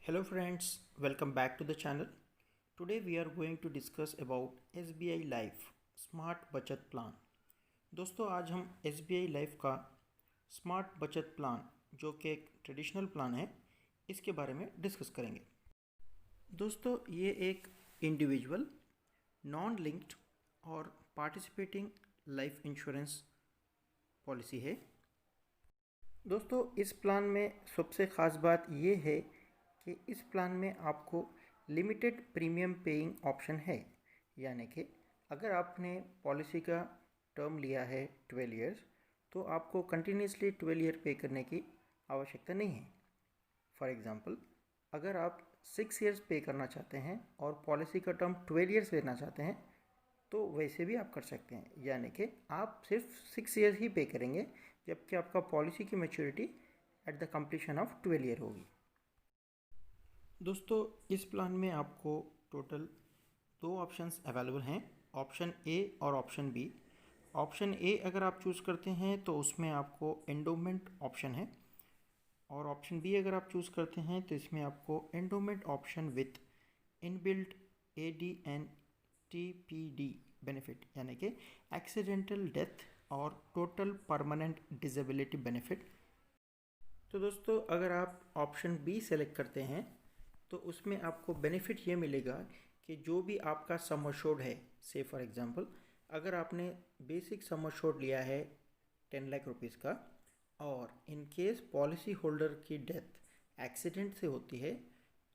Hello friends, welcome back to the channel. Today we are going to discuss about SBI Life smart बचत plan. दोस्तों आज हम SBI life का smart बचत plan जो कि एक ट्रेडिशनल प्लान है इसके बारे में डिस्कस करेंगे। दोस्तों ये एक इंडिविजुअल नॉन लिंक्ड और पार्टिसिपेटिंग लाइफ इंश्योरेंस पॉलिसी है। दोस्तों इस प्लान में सबसे ख़ास बात ये है कि इस प्लान में आपको लिमिटेड प्रीमियम पेइंग ऑप्शन है, यानी कि अगर आपने पॉलिसी का टर्म लिया है 12 इयर्स तो आपको कंटिन्यूसली 12 ईयर पे करने की आवश्यकता नहीं है। फॉर एग्ज़ाम्पल अगर आप 6 इयर्स पे करना चाहते हैं और पॉलिसी का टर्म 12 इयर्स लेना चाहते हैं तो वैसे भी आप कर सकते हैं, यानी कि आप सिर्फ 6 इयर्स ही पे करेंगे जबकि आपका पॉलिसी की maturity at the completion of 12 year होगी। दोस्तों इस प्लान में आपको टोटल 2 ऑप्शंस अवेलेबल हैं, ऑप्शन ए और ऑप्शन बी। ऑप्शन ए अगर आप चूज़ करते हैं तो उसमें आपको एंडोमेंट ऑप्शन है, और ऑप्शन बी अगर आप चूज़ करते हैं तो इसमें आपको endowment option with inbuilt ADNTPD benefit, यानी कि एक्सीडेंटल डेथ और टोटल परमानेंट डिसेबिलिटी बेनिफिट। तो दोस्तों अगर आप ऑप्शन बी सेलेक्ट करते हैं तो उसमें आपको बेनिफिट ये मिलेगा कि जो भी आपका सम अश्योर्ड है, से फॉर एग्ज़ाम्पल अगर आपने बेसिक सम अश्योर्ड लिया है 10 लाख रुपीज़ का और इन केस पॉलिसी होल्डर की डेथ एक्सीडेंट से होती है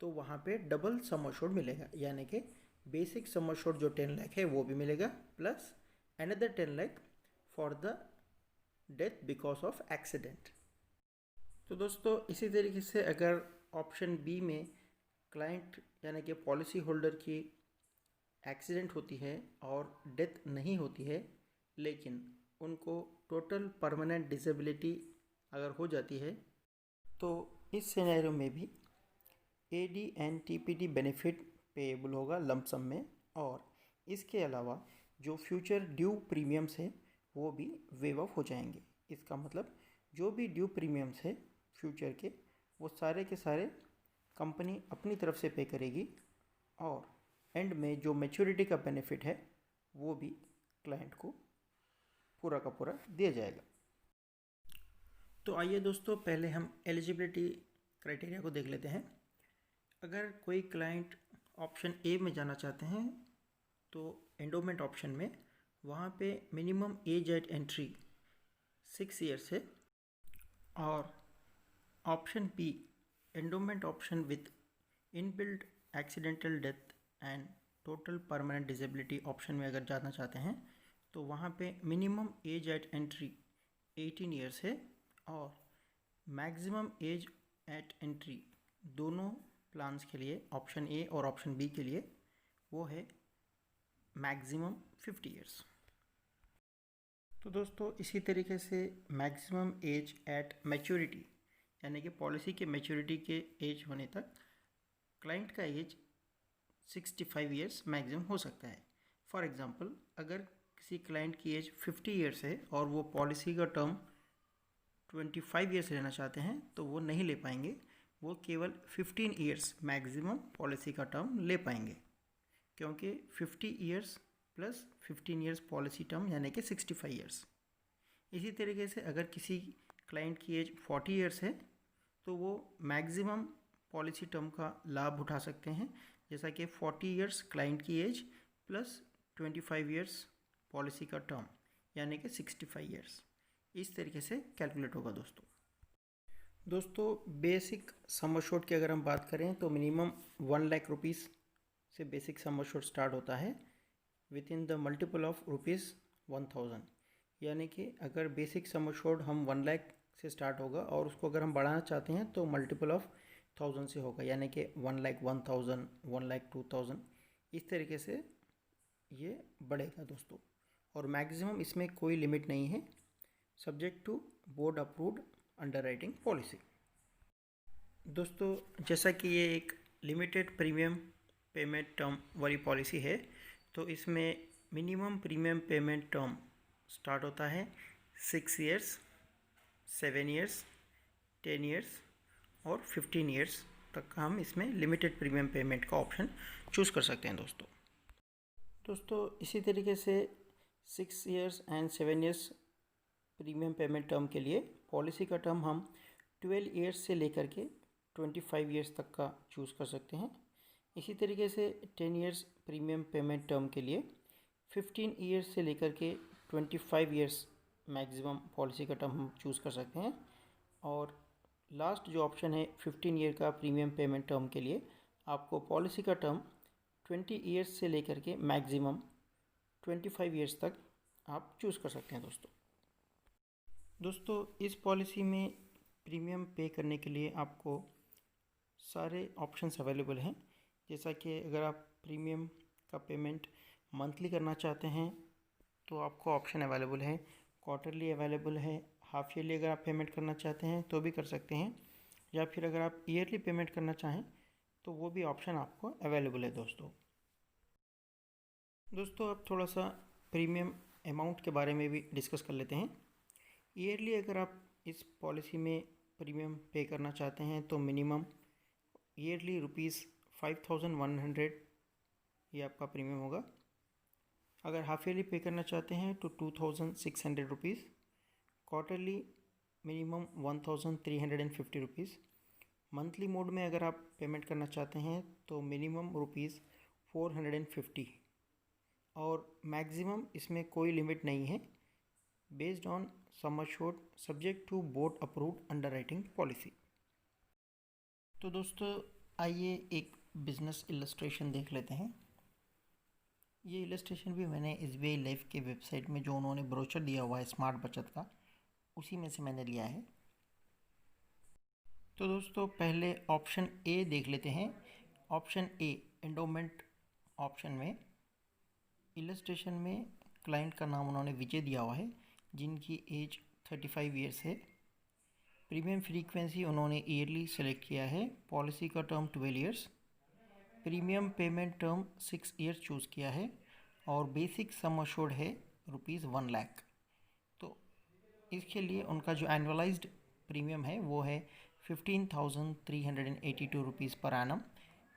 तो वहाँ पे डबल सम अश्योर्ड मिलेगा, यानी कि बेसिक सम अश्योर्ड जो 10 लाख है वो भी मिलेगा plus another 10 lakh for the death because of accident. तो दोस्तों इसी तरीके से अगर ऑप्शन बी में क्लाइंट यानी कि पॉलिसी होल्डर की एक्सीडेंट होती है और डेथ नहीं होती है लेकिन उनको टोटल परमानेंट डिसेबिलिटी अगर हो जाती है तो इस सिनेरियो में भी ADNTPD बेनिफिट पेएबल होगा लंप सम में, और इसके अलावा जो फ्यूचर ड्यू प्रीमियम्स है वो भी वेव ऑफ हो जाएंगे। इसका मतलब जो भी ड्यू प्रीमियम्स है फ्यूचर के वो सारे के सारे कंपनी अपनी तरफ से पे करेगी और एंड में जो मैच्योरिटी का बेनिफिट है वो भी क्लाइंट को पूरा का पूरा दिया जाएगा। तो आइए दोस्तों पहले हम एलिजिबिलिटी क्राइटेरिया को देख लेते हैं। अगर कोई क्लाइंट ऑप्शन ए में जाना चाहते हैं तो एंडोमेंट ऑप्शन में वहाँ पे minimum age at entry 6 years है, और option B endowment option with inbuilt accidental death and total permanent disability option में अगर जाना चाहते हैं तो वहाँ पे minimum age at entry 18 years है, और मैक्सिमम एज एट एंट्री दोनों प्लान्स के लिए ऑप्शन ए और ऑप्शन बी के लिए वो है मैक्सिमम 50 ईयर्स। तो दोस्तों इसी तरीके से मैक्सिमम एज एट मैच्योरिटी यानी कि पॉलिसी के मैच्योरिटी के एज होने तक क्लाइंट का एज 65 ईयर्स मैक्सिमम हो सकता है। फॉर एग्ज़ाम्पल अगर किसी क्लाइंट की एज 50 ईयर्स है और वो पॉलिसी का टर्म 25 ईयर्स लेना चाहते हैं तो वो नहीं ले पाएंगे, वो केवल 15 ईयर्स मैक्सिमम पॉलिसी का टर्म ले पाएंगे, क्योंकि 50 years plus 15 years policy term यानी कि 65 ईयर्स। इसी तरीके से अगर किसी क्लाइंट की एज 40 ईयर्स है तो वो मैक्सिमम पॉलिसी टर्म का लाभ उठा सकते हैं, जैसा कि 40 ईयर्स क्लाइंट की एज प्लस 25 ईयर्स पॉलिसी का टर्म यानी कि 65 ईयर्स। इस तरीके से कैलकुलेट होगा दोस्तों बेसिक सम अश्योर्ड की अगर हम बात करें तो मिनिमम 1 लाख रुपीज़ से बेसिक सम अश्योर्ड स्टार्ट होता है with in the multiple of ₹1000, यानी कि अगर बेसिक सम अश्योर्ड हम 1 लाख से स्टार्ट होगा और उसको अगर हम बढ़ाना चाहते हैं तो मल्टीपल ऑफ 1000 से होगा, यानी कि 1 लाख 1000, 1 लाख 2000, इस तरीके से ये बढ़ेगा दोस्तों। और मैक्सिमम इसमें कोई लिमिट नहीं है, subject to board approved underwriting policy. दोस्तों जैसा कि ये एक लिमिटेड प्रीमियम पेमेंट टर्म वाली पॉलिसी है तो इसमें minimum premium payment term start होता है 6 ईयर्स, 7 ईयर्स, 10 ईयर्स और 15 ईयर्स तक का हम इसमें लिमिटेड प्रीमियम पेमेंट का ऑप्शन चूज़ कर सकते हैं दोस्तों इसी तरीके से 6 years and 7 years premium payment term के लिए पॉलिसी का टर्म हम 12 इयर्स से लेकर के 25 इयर्स तक का चूज़ कर सकते हैं। इसी तरीके से 10 इयर्स प्रीमियम पेमेंट टर्म के लिए 15 इयर्स से लेकर के 25 इयर्स मैक्सिमम पॉलिसी का टर्म हम चूज़ कर सकते हैं। और लास्ट जो ऑप्शन है 15 ईयर का प्रीमियम पेमेंट टर्म के लिए आपको पॉलिसी का टर्म 20 इयर्स से लेकर के मैक्सिमम 25 इयर्स तक आप चूज़ कर सकते हैं दोस्तों इस पॉलिसी में प्रीमियम पे करने के लिए आपको सारे ऑप्शंस अवेलेबल हैं। जैसा कि अगर आप प्रीमियम का पेमेंट मंथली करना चाहते हैं तो आपको ऑप्शन अवेलेबल है, क्वार्टरली अवेलेबल है, हाफ ईयरली अगर आप पेमेंट करना चाहते हैं तो भी कर सकते हैं, या फिर अगर आप ईयरली पेमेंट करना चाहें तो वो भी ऑप्शन आपको अवेलेबल है दोस्तों अब थोड़ा सा प्रीमियम अमाउंट के बारे में भी डिस्कस कर लेते हैं। ईयरली अगर आप इस पॉलिसी में प्रीमियम पे करना चाहते हैं तो मिनिमम ईयरली ₹5100 ये आपका प्रीमियम होगा। अगर हाफ ईयरली पे करना चाहते हैं तो ₹2600, क्वार्टरली मिनिमम ₹1350। मंथली मोड में अगर आप पेमेंट करना चाहते हैं तो मिनिमम ₹450 और मैक्सिमम इसमें कोई लिमिट नहीं है, based on sum assured subject to board approved underwriting policy. तो दोस्तों आइए एक बिजनेस इलस्ट्रेशन देख लेते हैं। ये इलस्ट्रेशन भी मैंने SBI लाइफ के वेबसाइट में जो उन्होंने ब्रोचर दिया हुआ है स्मार्ट बचत का, उसी में से मैंने लिया है। तो दोस्तों पहले ऑप्शन ए देख लेते हैं। ऑप्शन ए एंडोमेंट ऑप्शन में इलस्ट्रेशन में क्लाइंट का नाम उन्होंने विजय दिया हुआ है, जिनकी एज 35 ईयर्स है। प्रीमियम फ्रीक्वेंसी उन्होंने ईयरली सेलेक्ट किया है। पॉलिसी का term 12 years, premium payment term 6 years choose किया है और बेसिक सम अश्योर्ड है ₹1 लाख। तो इसके लिए उनका जो एनुअलाइज्ड प्रीमियम है वो है ₹15,382 per annum,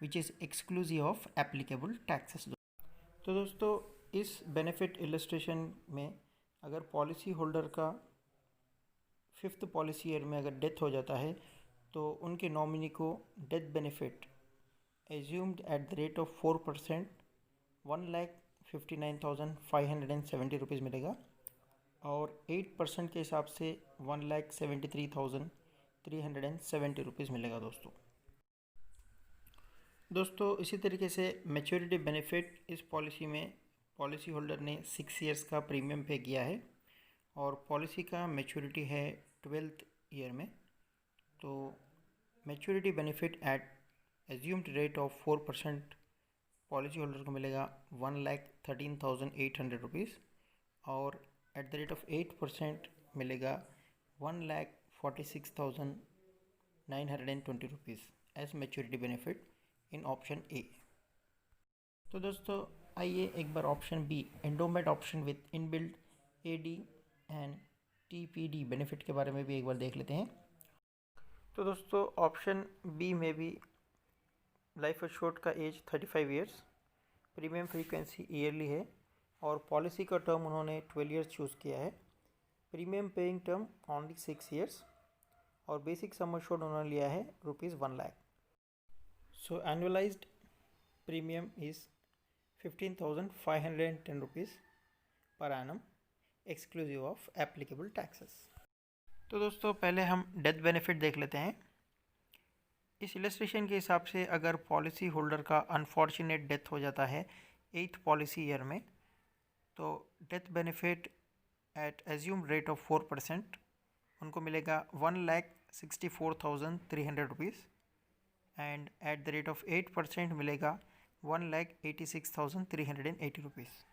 which is exclusive of applicable taxes. तो दोस्तों इस बेनिफिट इलस्ट्रेशन में अगर पॉलिसी होल्डर का 5th पॉलिसी ईयर में अगर डेथ हो जाता है तो उनके नॉमिनी को death benefit assumed eight the rate of 4% ₹1,59,570 मिलेगा और 8% के हिसाब से ₹1,73,370 मिलेगा दोस्तों इसी तरीके से मैच्योरिटी बेनिफिट इस पॉलिसी में पॉलिसी होल्डर ने 6 इयर्स का प्रीमियम पे किया है और पॉलिसी का मैच्योरिटी है 12th ईयर में। तो maturity benefit at assumed rate of 4% policy holder को मिलेगा ₹1,13,800 और एट द रेट ऑफ 8% मिलेगा ₹1,46,920 as maturity benefit in option A. तो दोस्तों आइए एक बार option B endowment option with inbuilt AD and TPD benefit के बारे में भी एक बार देख लेते हैं। तो दोस्तों ऑप्शन बी में भी लाइफ एश्योर्ड का age 35 years, premium frequency yearly है और पॉलिसी का टर्म उन्होंने 12 इयर्स चूज़ किया है। Premium paying term only 6 years और बेसिक सम अश्योर्ड उन्होंने लिया है ₹1 lakh. So annualised premium is ₹15,510 per annum exclusive of applicable taxes. तो दोस्तों पहले हम डेथ बेनिफिट देख लेते हैं। इस इलस्ट्रेशन के हिसाब से अगर पॉलिसी होल्डर का अनफॉर्चुनेट डेथ हो जाता है 8th पॉलिसी ईयर में तो death benefit at assume rate of 4% उनको मिलेगा ₹1,64,300 and at the rate of 8% मिलेगा ₹1,86,380।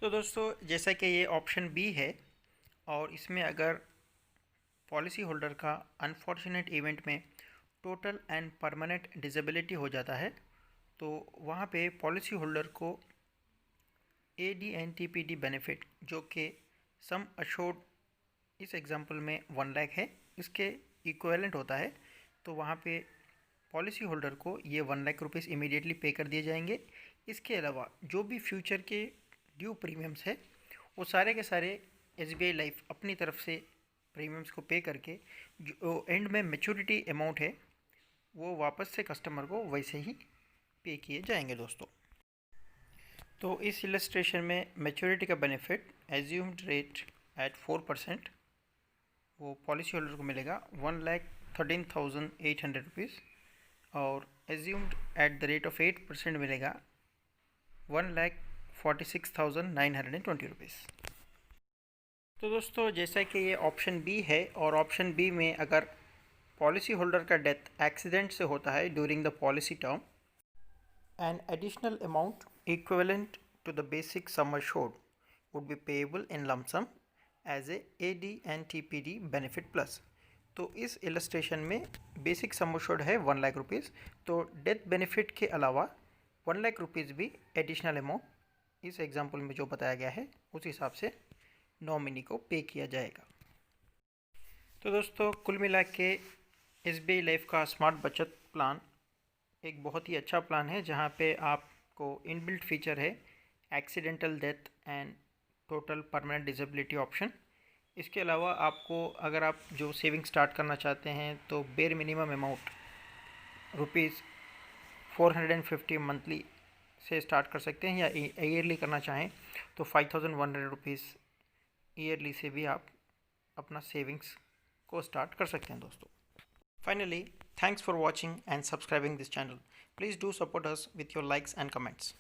तो दोस्तों जैसा कि ये ऑप्शन बी है और इसमें अगर पॉलिसी होल्डर का अनफॉर्चुनेट इवेंट में टोटल एंड परमानेंट डिसेबिलिटी हो जाता है तो वहाँ पे पॉलिसी होल्डर को AD एंड TPD बेनिफिट जो कि सम अश्योर्ड इस एग्जांपल में 1 लाख है, इसके इक्विवेलेंट होता है। तो वहाँ पे पॉलिसी होल्डर को ये 1 लाख रुपीज़ इमीडिएटली पे कर दिए जाएंगे। इसके अलावा जो भी फ्यूचर के ड्यू प्रीमियम्स है वो सारे के सारे SBI लाइफ अपनी तरफ से प्रीमियम्स को पे करके जो एंड में मैच्योरिटी अमाउंट है वो वापस से कस्टमर को वैसे ही पे किए जाएंगे दोस्तों। तो इस इलस्ट्रेशन में मैच्योरिटी का बेनिफिट एज्यूम्ड रेट एट 4% वो पॉलिसी होल्डर को मिलेगा 1,13,800 रुपीज़ और assumed eight the rate of 8% मिलेगा 1,46,920 रुपीज़। तो दोस्तों जैसा कि ये ऑप्शन बी है और ऑप्शन बी में अगर पॉलिसी होल्डर का डेथ एक्सीडेंट से होता है during the policy term, an additional amount equivalent to the basic sum assured would be payable in lump sum as a AD&TPD benefit plus. तो इस इलस्ट्रेशन में basic sum assured है 1 lakh rupees, तो death benefit के अलावा 1 lakh rupees भी additional amount इस example में जो बताया गया है उस हिसाब से नॉमिनी को पे किया जाएगा। तो दोस्तों कुल मिला के SBI लाइफ का स्मार्ट बचत प्लान एक बहुत ही अच्छा प्लान है जहां पे आपको इनबिल्ट फीचर है accidental death and total permanent disability option. इसके अलावा आपको अगर आप जो सेविंग स्टार्ट करना चाहते हैं तो बेर मिनिमम अमाउंट ₹450 मंथली से स्टार्ट कर सकते हैं, या ईयरली करना चाहें तो 5,100 रुपीज़ ईयरली से भी आप अपना सेविंग्स को स्टार्ट कर सकते हैं दोस्तों। Finally, thanks for watching and subscribing this channel. Please do support us with your likes and comments.